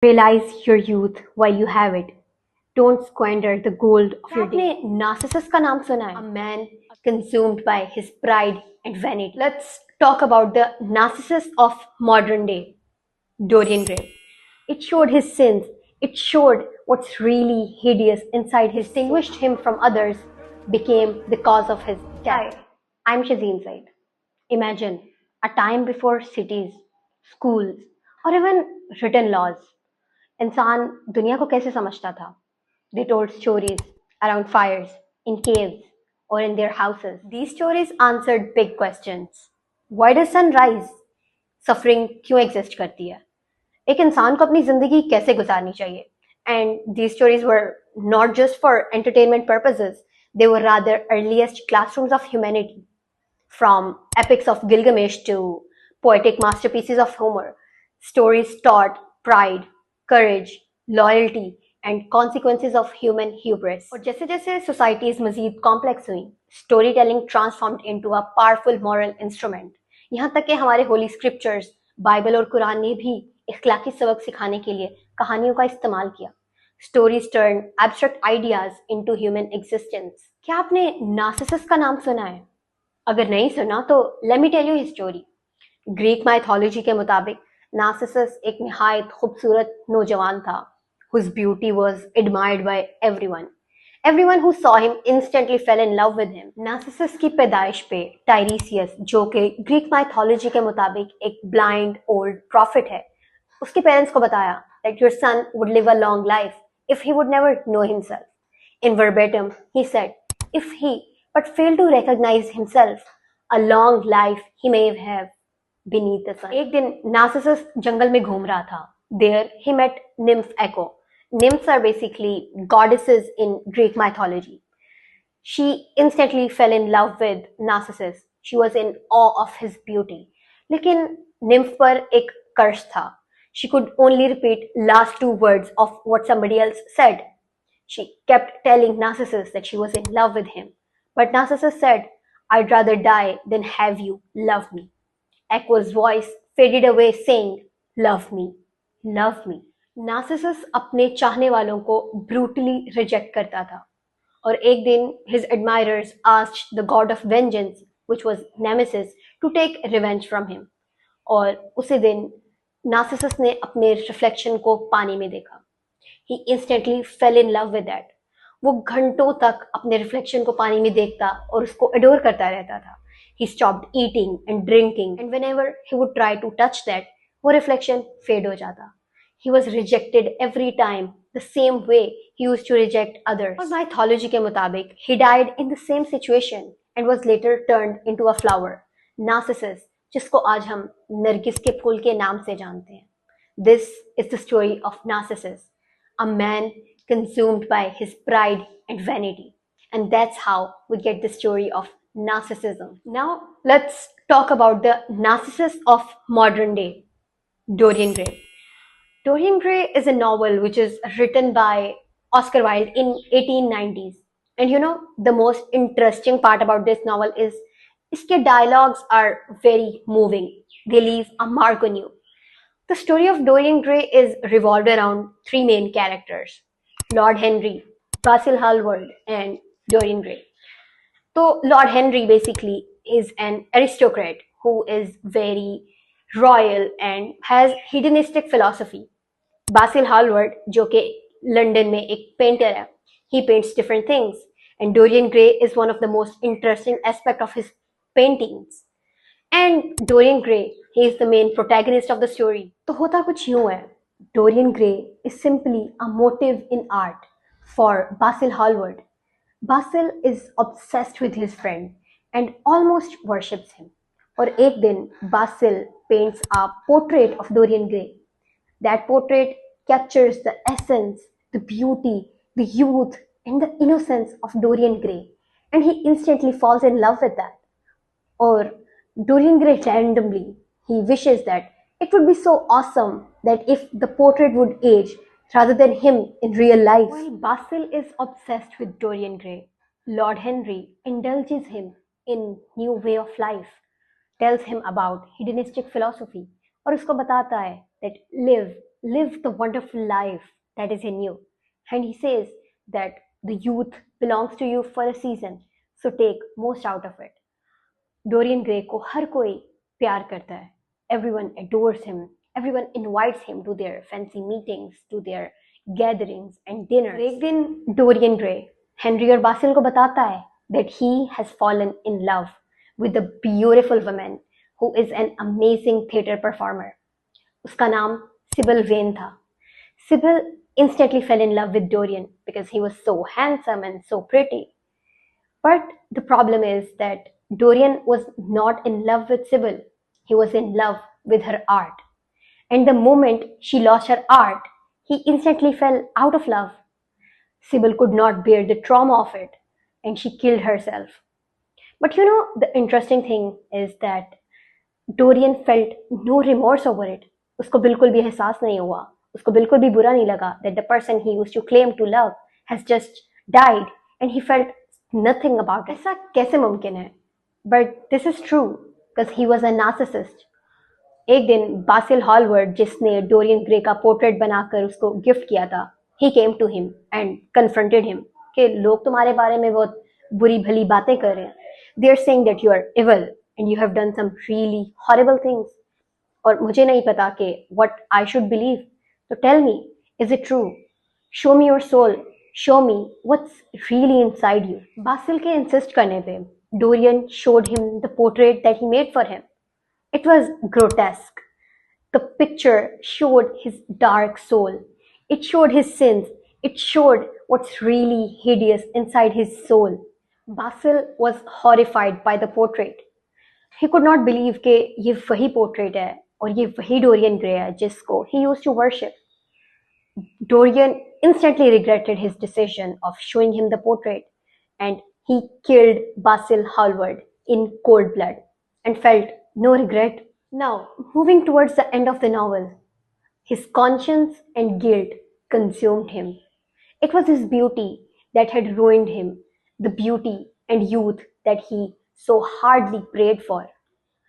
Realize your youth while you have it. Don't squander the gold of your day. आपने Narcissus का नाम सुना है? A man consumed by his pride and vanity. Let's talk about the narcissus of modern day, Dorian Gray. It showed his sins. It showed what's really hideous inside him, distinguished him from others, became the cause of his death. Hi, I'm Shazeen Saeed. Imagine a time before cities, schools, or even written laws. इंसान दुनिया को कैसे समझता था? They told stories around fires, in caves, or in their houses. These stories answered big questions. Why does sun rise? Suffering क्यों exist करती है? एक इंसान को अपनी जिंदगी कैसे गुजारनी चाहिए? And these stories were not just for entertainment purposes. They were rather earliest classrooms of humanity. From epics of Gilgamesh to poetic masterpieces of Homer, stories taught pride, courage, loyalty, and consequences of human hubris. और जैसे जैसे societies मजीद complex हुई, storytelling transformed into a powerful moral instrument. यहाँ तक कि हमारे holy scriptures, Bible और कुरान ने भी इख्लाकी सबक सिखाने के लिए कहानियों का इस्तेमाल किया. Stories turned abstract ideas into human existence. क्या आपने नार्सिसस का नाम सुना है? अगर नहीं सुना तो let me tell you his story. Greek mythology के मुताबिक नार्सिसस एक निहायत खूबसूरत नौजवान था whose beauty was admired by everyone. Everyone who saw him instantly fell in love with him. Narcissus की पैदाइश पे टाइरीसियस, जो कि ग्रीक माइथोलॉजी के मुताबिक एक ब्लाइंड ओल्ड प्रॉफिट है, उसके पेरेंट्स को बताया that your son would live a long life if he would never know himself. In verbatim, he said, if he but failed to recognize himself, a long life he may have beneath the sun. एक दिन Narcissus जंगल में घूम रहा था. There he met nymph Echo. Nymphs are basically goddesses in Greek mythology. She instantly fell in love with Narcissus. She was in awe of his beauty. लेकिन nymph पर एक कर्स था. She could only repeat last two words of what somebody else said. She kept telling Narcissus that she was in love with him. But Narcissus said, I'd rather die than have you love me. Echo's voice faded away saying, love me, love me. Narcissus अपने चाहने वालों को brutally reject करता था और एक दिन his admirers asked the god of vengeance, which was Nemesis, to take revenge from him. और उसी दिन नार्सिसस ने अपने रिफ्लेक्शन को पानी में देखा. He instantly fell in love with that. वो घंटों तक अपने रिफ्लेक्शन को पानी में देखता और उसको अडोर करता रहता था. He stopped eating and drinking, and whenever he would try to touch that, वो रिफ्लेक्शन फेड हो जाता. He was rejected every time, the same way he used to reject others. और mythology के मुताबिक, he died in the same situation and was later turned into a flower, Narcissus, जिसको आज हम नरगिस के फूल के नाम से जानते हैं. This is the story of Narcissus, a man consumed by his pride and vanity. And that's how we get the story of narcissism. Now, let's talk about the Narcissus of modern day, Dorian Gray. Dorian Gray is a novel which is written by Oscar Wilde in 1890s. And you know, the most interesting part about this novel is its dialogues are very moving. They leave a mark on you. The story of Dorian Gray is revolved around three main characters: Lord Henry, Basil Hallward, and Dorian Gray. So Lord Henry basically is an aristocrat who is very royal and has hedonistic philosophy. Basil Hallward, जो कि London में एक painter है, he paints different things, and Dorian Gray is one of the most interesting aspect of his paintings. And Dorian Gray, he is the main protagonist of the story. तो होता कुछ यूं है. Dorian Gray is simply a motive in art for Basil Hallward. Basil is obsessed with his friend and almost worships him. और एक दिन Basil paints a portrait of Dorian Gray. That portrait captures the essence, the beauty, the youth, and the innocence of Dorian Gray. And he instantly falls in love with that. Or Dorian Gray randomly, he wishes that it would be so awesome that if the portrait would age rather than him in real life. While Basil is obsessed with Dorian Gray, Lord Henry indulges him in new way of life, tells him about hedonistic philosophy, और उसको बताता है that live live the wonderful life that is in you. And he says that the youth belongs to you for a season, so take most out of it. Dorian Gray को हर कोई प्यार करता है. Everyone adores him. Everyone invites him to their fancy meetings, to their gatherings and dinners. एक दिन Dorian Gray Henry और Basil को बताता है that he has fallen in love with a beautiful woman who is an amazing theater performer. उसका नाम CIBIL when था. Sybil instantly fell in love with Dorian because he was so handsome and so pretty. But the problem is that Dorian was not in love with Sybil. He was in love with her art. And the moment she lost her art, he instantly fell out of love. Sybil could not bear the trauma of it, and she killed herself. But you know, the interesting thing is that Dorian felt no remorse over it. उसको बिल्कुल भी एहसास नहीं हुआ. उसको बिल्कुल भी बुरा नहीं लगा that the person he used to claim to love has just died, and he felt nothing about it. ऐसा कैसे मुमकिन है? But this is true because he was a narcissist. एक दिन बासिल हॉलवर्ड जिसने डोरियन ग्रे का पोर्ट्रेट बनाकर उसको गिफ्ट किया था, he came to him and confronted him कि लोग तुम्हारे बारे में बहुत बुरी भली बातें कर रहे हैं. They are saying that you are evil and you have done some really horrible things. और मुझे नहीं पता कि what I should believe. So tell me, is it true? Show me your soul. Show me what's really inside you. Basil के insist करने पे Dorian showed him the portrait that he made for him. It was grotesque. The picture showed his dark soul. It showed his sins. It showed what's really hideous inside his soul. Basil was horrified by the portrait. He could not believe कि ये वही portrait है और ये वही Dorian Gray है जिसको he used to worship. Dorian instantly regretted his decision of showing him the portrait, and he killed Basil Hallward in cold blood and felt no regret. Now, moving towards the end of the novel, his conscience and guilt consumed him. It was his beauty that had ruined him, the beauty and youth that he so hardly prayed for.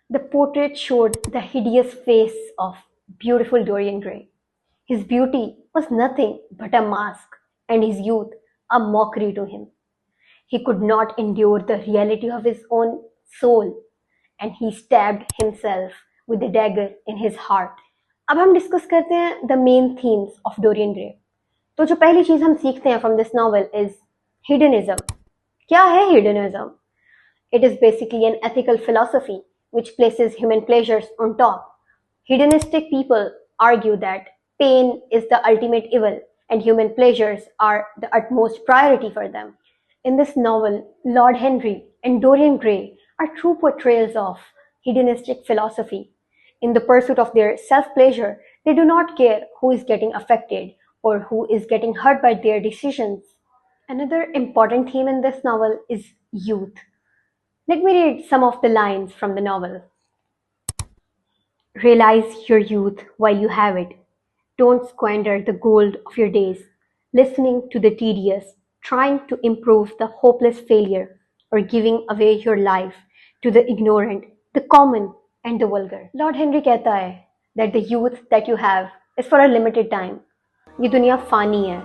The portrait showed the hideous face of beautiful Dorian Gray. His beauty was nothing but a mask, and his youth a mockery to him. He could not endure the reality of his own soul, and he stabbed himself with a dagger in his heart. अब हम discuss करते हैं the main themes of Dorian Gray. तो जो पहली चीज हम सीखते हैं from this novel is hedonism. क्या है hedonism? It is basically an ethical philosophy which places human pleasures on top. Hedonistic people argue that pain is the ultimate evil and human pleasures are the utmost priority for them. In this novel, Lord Henry and Dorian Gray are true portrayals of hedonistic philosophy. In the pursuit of their self-pleasure, they do not care who is getting affected or who is getting hurt by their decisions. Another important theme in this novel is youth. Let me read some of the lines from the novel. Realize your youth while you have it. Don't squander the gold of your days, listening to the tedious, trying to improve the hopeless failure, or giving away your life to the ignorant, the common, and the vulgar. Lord Henry कहता है that the youth that you have is for a limited time. ये दुनिया फानी है,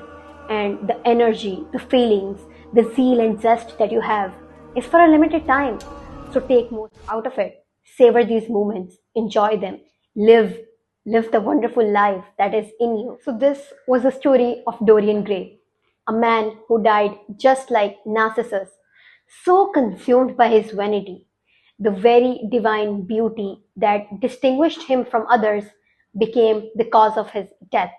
and the energy, the feelings, the zeal and zest that you have is for a limited time. So take most out of it. Savor these moments, enjoy them, live the wonderful life that is in you. So this was the story of Dorian Gray, a man who died just like Narcissus, so consumed by his vanity. The very divine beauty that distinguished him from others became the cause of his death.